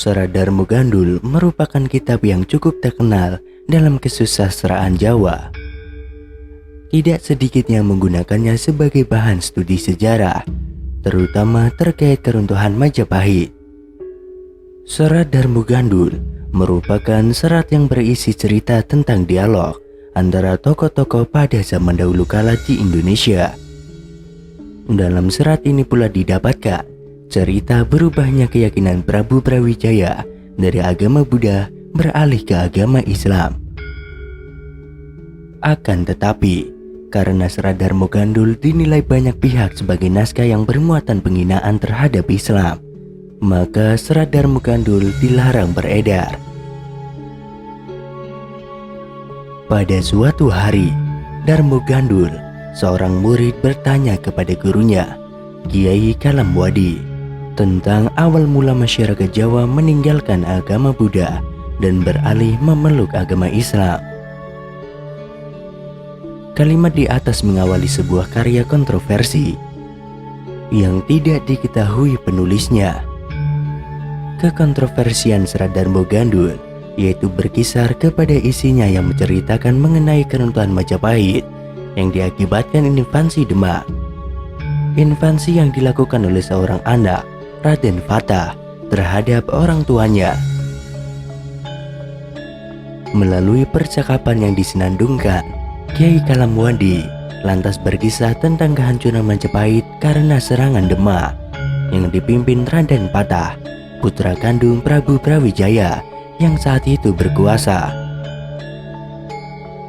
Serat Darmogandul merupakan kitab yang cukup terkenal dalam kesusastraan Jawa. Tidak sedikit yang menggunakannya sebagai bahan studi sejarah, terutama terkait keruntuhan Majapahit. Serat Darmogandul merupakan serat yang berisi cerita tentang dialog antara tokoh-tokoh pada zaman dahulu kala di Indonesia. Dalam serat ini pula didapatkan cerita berubahnya keyakinan Prabu Brawijaya dari agama Buddha beralih ke agama Islam. Akan tetapi, karena Serat Darmogandul dinilai banyak pihak sebagai naskah yang bermuatan penghinaan terhadap Islam, maka Serat Darmogandul dilarang beredar. Pada suatu hari, Darmogandul, seorang murid, bertanya kepada gurunya, Kiai Kalamwadi, tentang awal mula masyarakat Jawa meninggalkan agama Buddha dan beralih memeluk agama Islam. Kalimat di atas mengawali sebuah karya kontroversi yang tidak diketahui penulisnya. Kekontroversian Serat Darmogandul yaitu berkisar kepada isinya yang menceritakan mengenai keruntuhan Majapahit yang diakibatkan invasi Demak. Invasi yang dilakukan oleh seorang anak, Raden Fatah, terhadap orang tuanya. Melalui percakapan yang disenandungkan, Kiai Kalamwadi lantas berkisah tentang kehancuran Majapahit karena serangan Demak yang dipimpin Raden Fatah, putra kandung Prabu Brawijaya yang saat itu berkuasa.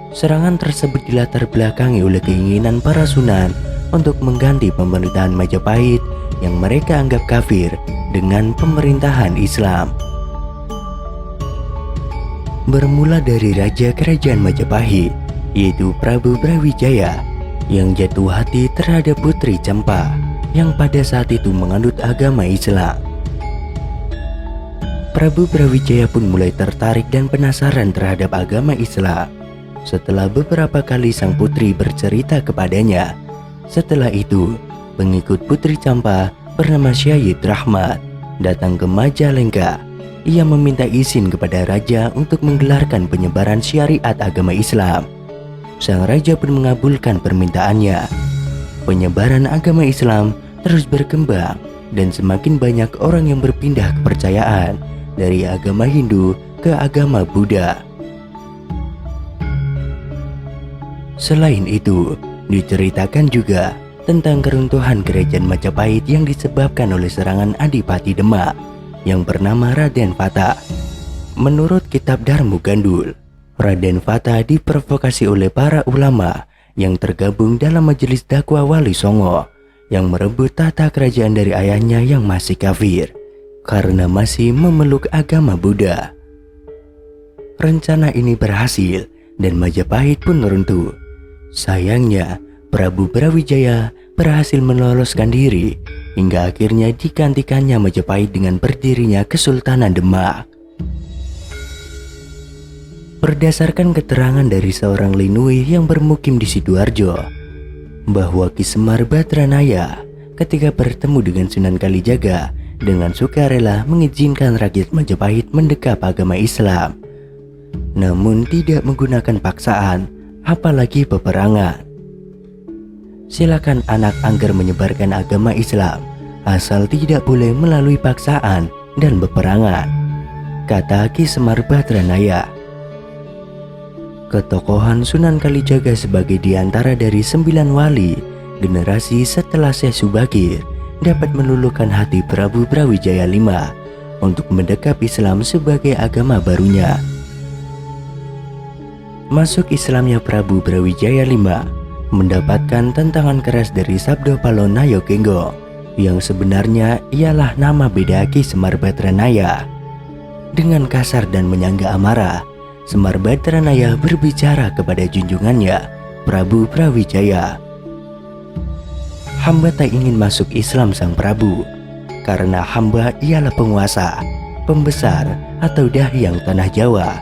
Serangan tersebut dilatar belakangi oleh keinginan para Sunan untuk mengganti pemerintahan Majapahit yang mereka anggap kafir dengan pemerintahan Islam. Bermula dari Raja Kerajaan Majapahit, yaitu Prabu Brawijaya, yang jatuh hati terhadap Putri Campa yang pada saat itu menganut agama Islam. Prabu Brawijaya pun mulai tertarik dan penasaran terhadap agama Islam setelah beberapa kali sang putri bercerita kepadanya. Setelah itu, pengikut Putri Campa bernama Syahid Rahmat datang ke Majalengka. Ia meminta izin kepada raja untuk menggelarkan penyebaran syariat agama Islam. Sang raja pun mengabulkan permintaannya. Penyebaran agama Islam terus berkembang dan semakin banyak orang yang berpindah kepercayaan dari agama Hindu ke agama Buddha. Selain itu, diceritakan juga tentang keruntuhan kerajaan Majapahit yang disebabkan oleh serangan Adipati Demak yang bernama Raden Fatah. Menurut kitab Darmogandul, Raden Fatah diprovokasi oleh para ulama yang tergabung dalam majelis dakwah Wali Songo yang merebut tahta kerajaan dari ayahnya yang masih kafir karena masih memeluk agama Buddha. Rencana ini berhasil dan Majapahit pun runtuh. Sayangnya, Prabu Brawijaya berhasil meloloskan diri hingga akhirnya digantikannya Majapahit dengan berdirinya Kesultanan Demak. Berdasarkan keterangan dari seorang Linui yang bermukim di Sidoarjo, bahwa Ki Semar Badranaya ketika bertemu dengan Sunan Kalijaga dengan sukarela mengizinkan rakyat Majapahit mendekap agama Islam, namun tidak menggunakan paksaan, apalagi peperangan. Silakan anak angger menyebarkan agama Islam, asal tidak boleh melalui paksaan dan peperangan, kata Ki Semar Badranaya. Ketokohan Sunan Kalijaga sebagai diantara dari 9 wali generasi setelah Syekh Subagir dapat meluluhkan hati Prabu Brawijaya V untuk mendekap Islam sebagai agama barunya. Masuk Islamnya Prabu Brawijaya V mendapatkan tantangan keras dari Sabdo Palon Nayokenggo yang sebenarnya ialah nama beda Ki Semar Badranaya. Dengan kasar dan menyangga amarah, Semar Badranaya berbicara kepada junjungannya, Prabu Brawijaya. Hamba tak ingin masuk Islam sang Prabu, karena hamba ialah penguasa, pembesar atau dahyang tanah Jawa.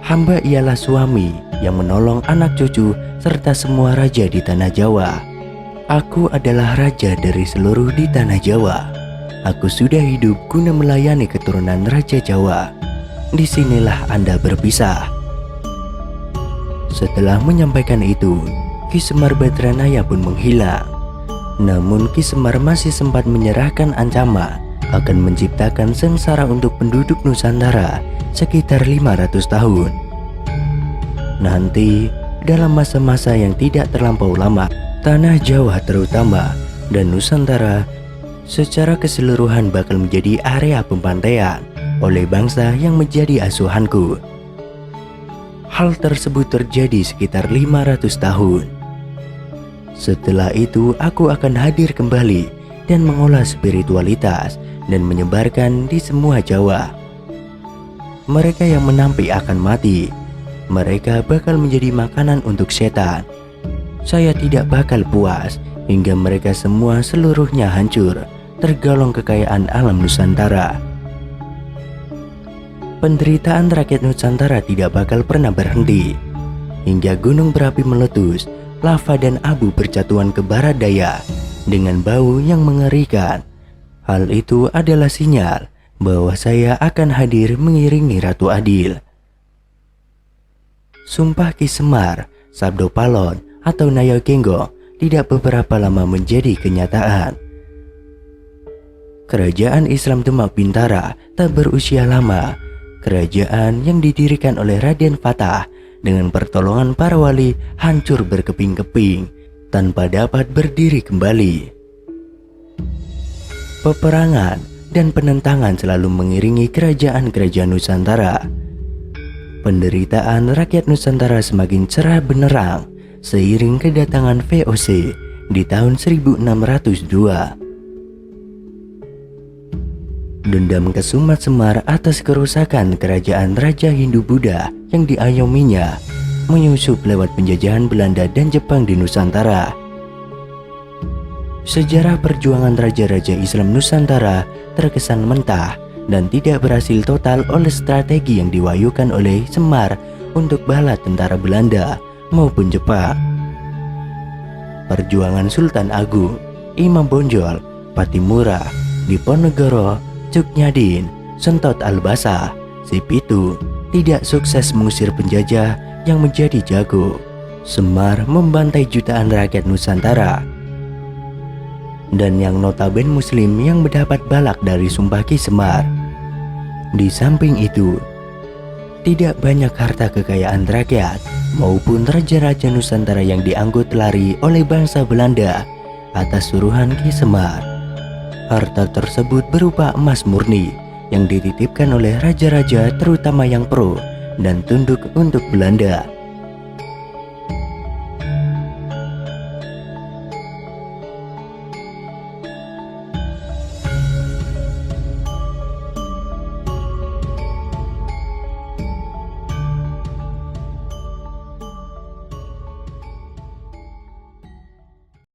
Hamba ialah suami yang menolong anak cucu serta semua raja di tanah Jawa. Aku adalah raja dari seluruh di tanah Jawa. Aku sudah hidup guna melayani keturunan Raja Jawa. Disinilah Anda berpisah." Setelah menyampaikan itu, Ki Semar Badranaya pun menghilang. Namun Ki Semar masih sempat menyerahkan ancaman akan menciptakan sengsara untuk penduduk Nusantara sekitar 500 tahun. Nanti, dalam masa-masa yang tidak terlampau lama, tanah Jawa terutama dan Nusantara secara keseluruhan bakal menjadi area pembantaian oleh bangsa yang menjadi asuhanku. Hal tersebut terjadi sekitar 500 tahun. Setelah itu aku akan hadir kembali dan mengolah spiritualitas dan menyebarkan di semua Jawa. Mereka yang menampi akan mati. Mereka bakal menjadi makanan untuk setan. Saya tidak bakal puas hingga mereka semua seluruhnya hancur, tergolong kekayaan alam Nusantara. Penderitaan rakyat Nusantara tidak bakal pernah berhenti. Hingga gunung berapi meletus, lava dan abu berjatuhan ke barat daya dengan bau yang mengerikan. Hal itu adalah sinyal bahwa saya akan hadir mengiringi Ratu Adil. Sumpah Ki Semar, Sabdo Palon, atau Nayo Kenggo tidak beberapa lama menjadi kenyataan. Kerajaan Islam Demak Bintara tak berusia lama. Kerajaan yang didirikan oleh Raden Fatah dengan pertolongan para wali hancur berkeping-keping tanpa dapat berdiri kembali. Peperangan dan penentangan selalu mengiringi kerajaan-kerajaan Nusantara. Penderitaan rakyat Nusantara semakin cerah benerang seiring kedatangan VOC di tahun 1602. Dendam kesumat Semar atas kerusakan kerajaan Raja Hindu-Buddha yang diayominya menyusup lewat penjajahan Belanda dan Jepang di Nusantara. Sejarah perjuangan raja-raja Islam Nusantara terkesan mentah dan tidak berhasil total oleh strategi yang diwayukan oleh Semar untuk bala tentara Belanda maupun Jepang. Perjuangan Sultan Agung, Imam Bonjol, Patimura, Diponegoro, Cuknyadin, Sentot Albasa, Sipitu tidak sukses mengusir penjajah yang menjadi jago. Semar membantai jutaan rakyat Nusantara dan yang notabene muslim yang mendapat balak dari Sumpah Ki Semar. Di samping itu, tidak banyak harta kekayaan rakyat maupun raja-raja Nusantara yang diangkut lari oleh bangsa Belanda atas suruhan Ki Semar. Harta tersebut berupa emas murni yang dititipkan oleh raja-raja terutama yang pro dan tunduk untuk Belanda.